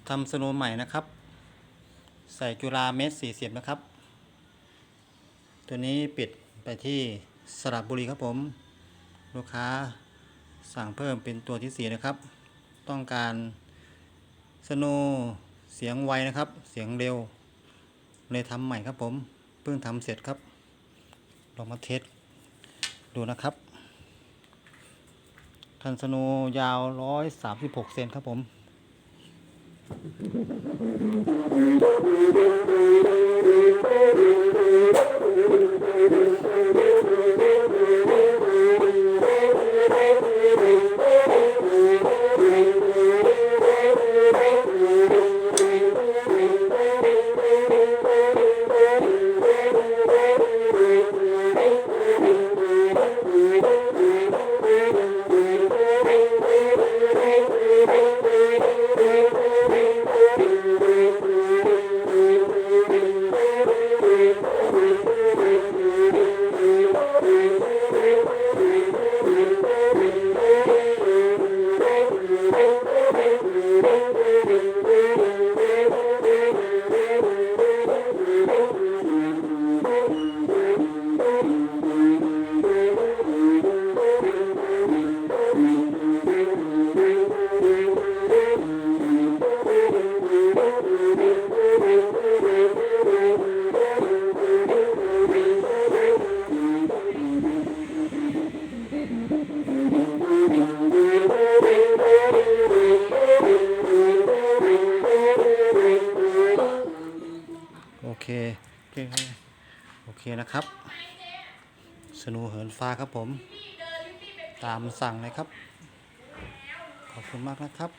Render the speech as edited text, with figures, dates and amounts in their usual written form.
ทำสโนว์ใหม่นะครับใส่จุฬา1.40 เมตรนะครับตัวนี้ปิดไปที่สระบุรีครับผมลูกค้าสั่งเพิ่มเป็นตัวที่4นะครับต้องการสโนว์เสียงไวนะครับเสียงเร็วเลยทำใหม่ครับผมเพิ่งทำเสร็จครับลองมาเทสดูนะครับคันสโนว์ยาว136 เซนครับผมโอเคนะครับสโนว์เหินฟ้าครับผมตามสั่งเลยครับขอบคุณมากนะครับ